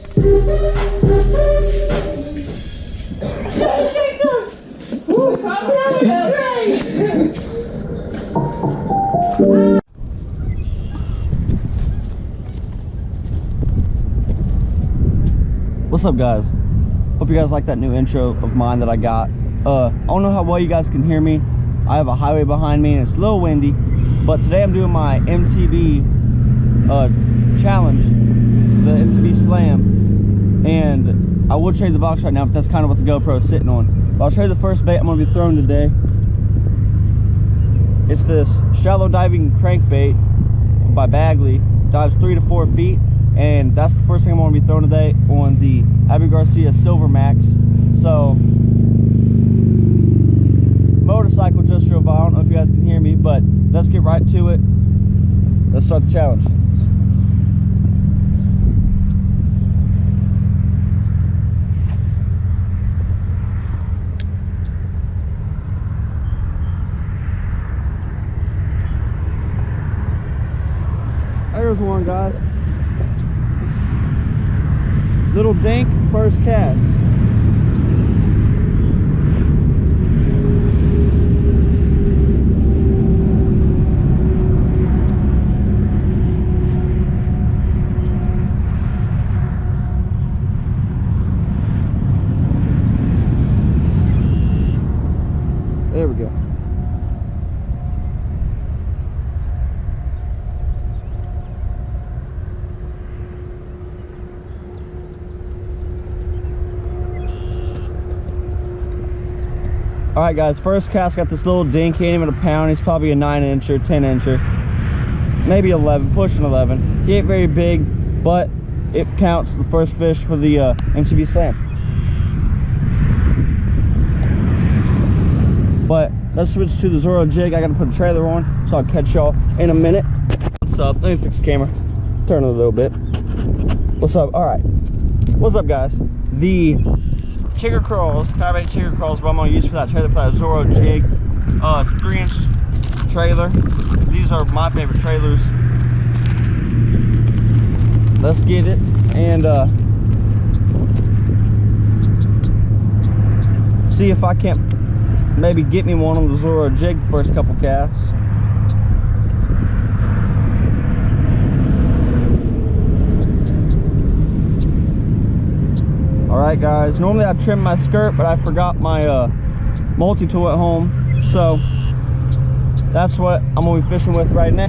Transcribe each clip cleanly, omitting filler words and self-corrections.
What's up, guys? Hope you guys like that new intro of mine that I got. I don't know how well you guys can hear me. I have a highway behind me and it's a little windy, but today I'm doing my MTB challenge, the MTB Slam, and I will show you the box right now, but that's kind of what the GoPro is sitting on. But I'll show you the first bait I'm going to be throwing today. It's this shallow diving crankbait by Bagley. Dives 3 to 4 feet. And that's the first thing I'm going to be throwing today on the Abby Garcia Silver Max. So, motorcycle just drove by. I don't know if you guys can hear me, but let's get right to it. Let's start the challenge. There's one, guys. Little dink, first cast. There we go. Alright guys, first cast, got this little dink. He ain't even a pound. He's probably a 9-incher, 10-incher, maybe 11, pushing 11. He ain't very big, but it counts the first fish for the MTB Slam. But let's switch to the Zorro jig. I gotta put a trailer on, so I'll catch y'all in a minute. What's up? Let me fix the camera. Turn it a little bit. What's up? Alright. What's up, guys? The chigger crawls, powerbait chigger crawls, what I'm going to use for that trailer, for that Zorro jig. It's a 3-inch trailer. These are my favorite trailers. Let's get it and see if I can't maybe get me one on the Zorro jig the first couple casts. Alright guys, normally I trim my skirt, but I forgot my multi-tool at home, so that's what I'm going to be fishing with right now.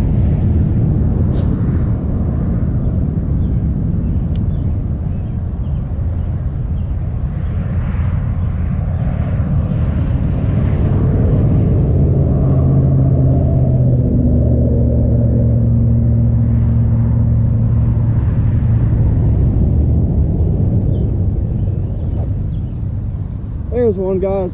There's one, guys.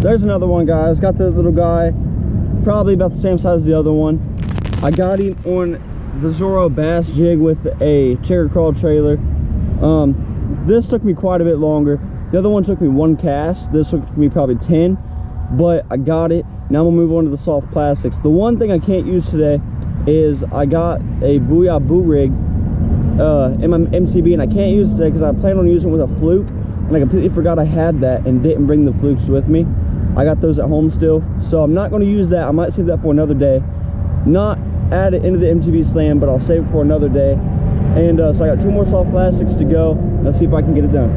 There's another one, guys. Got the little guy, probably about the same size as the other one. I got him on the Zorro bass jig with a chigger crawl trailer. This took me quite a bit longer. The other one took me 1 cast. This took me probably 10, but I got it. Now I'm gonna move on to the soft plastics. The one thing I can't use today is I got a Booyah Boo rig in my MTB, and I can't use it today because I plan on using it with a fluke, and I completely forgot I had that and didn't bring the flukes with me. I got those at home still, so I'm not going to use that. I might save that for another day. Not add it into the MTB Slam, but I'll save it for another day. And so I got 2 more soft plastics to go. Let's see if I can get it done.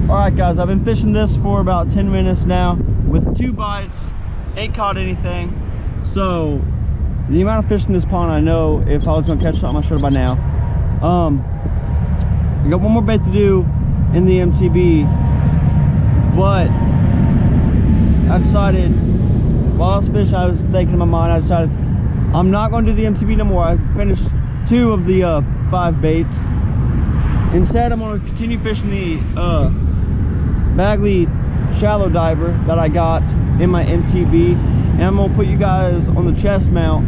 Alright guys, I've been fishing this for about 10 minutes now with 2 bites. Ain't caught anything. So the amount of fish in this pond, I know if I was going to catch something, I should have by now. I got one more bait to do in the MTB, but I decided, while I was fishing, I was thinking in my mind, I decided I'm not going to do the MTB no more. I finished 2 of the 5 baits. Instead, I'm gonna continue fishing the Bagley shallow diver that I got in my MTB, and I'm gonna put you guys on the chest mount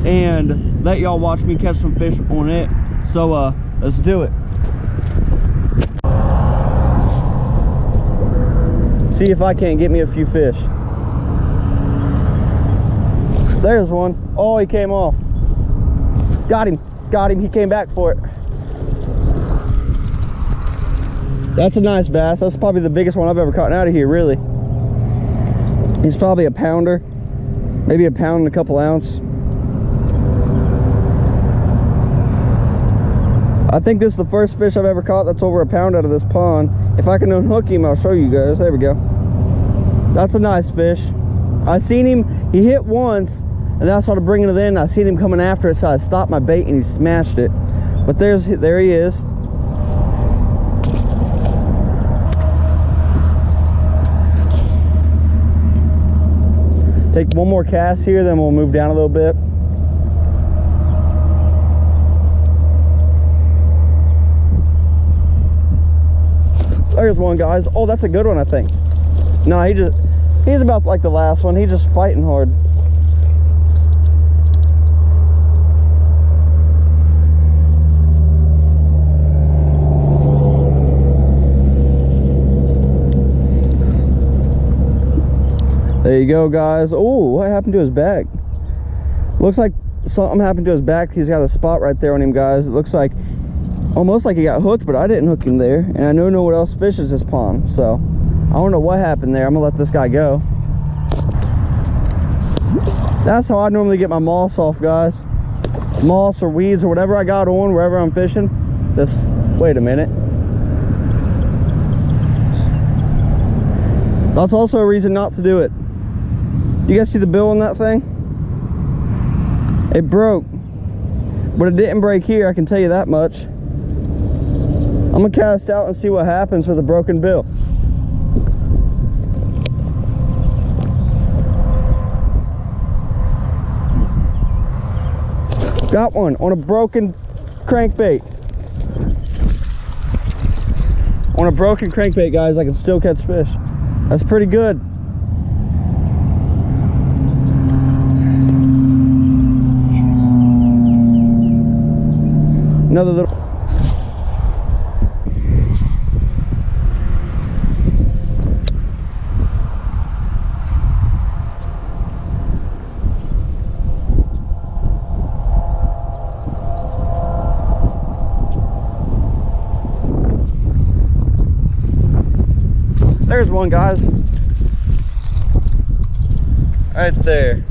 and let y'all watch me catch some fish on it. So let's do it. See if I can't get me a few fish. There's one. Oh, he came off. Got him. He came back for it. That's a nice bass. That's probably the biggest one I've ever caught out of here, really. He's probably a pounder, maybe a pound and a couple ounce. I think this is the first fish I've ever caught that's over a pound out of this pond. If I can unhook him, I'll show you guys. There we go. That's a nice fish. I seen him, he hit once, and then I started bringing it in. I seen him coming after it, so I stopped my bait and he smashed it. But there he is. Take one more cast here, then we'll move down a little bit. There's one, guys. Oh, that's a good one, I think. No, he's about like the last one. He's just fighting hard. There you go, guys. Oh, what happened to his back? Looks like something happened to his back. He's got a spot right there on him, guys. It looks like almost like he got hooked, but I didn't hook him there, and I don't know what else fishes this pond, so I don't know what happened there. I'm gonna let this guy go. That's how I normally get my moss off, guys. Moss or weeds or whatever I got on wherever I'm fishing. Wait a minute. That's also a reason not to do it. You guys see the bill on that thing? It broke, but it didn't break here, I can tell you that much. I'm gonna cast out and see what happens with a broken bill. Got one on a broken crankbait. On a broken crankbait, guys, I can still catch fish. That's pretty good. Another little. There's one, guys. Right there.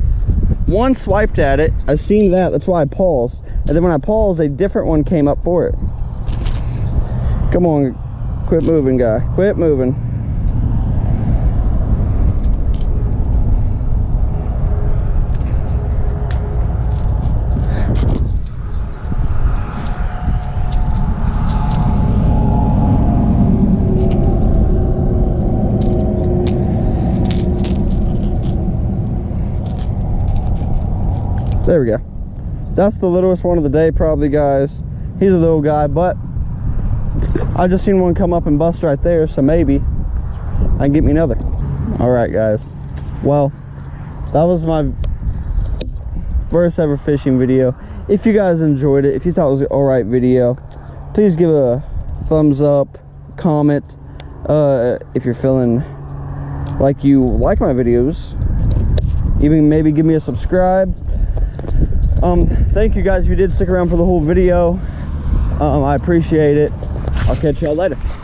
One swiped at it. I seen that. That's why I paused. And then when I paused, a different one came up for it. Come on. Quit moving, guy. Quit moving. There we go. That's the littlest one of the day probably, guys. He's a little guy, but I just seen one come up and bust right there, so maybe I can get me another. All right, guys. Well, that was my first ever fishing video. If you guys enjoyed it, if you thought it was an all right video, please give a thumbs up, comment. If you're feeling like you like my videos, even maybe give me a subscribe. Thank you guys if you did stick around for the whole video. I appreciate it. I'll catch y'all later.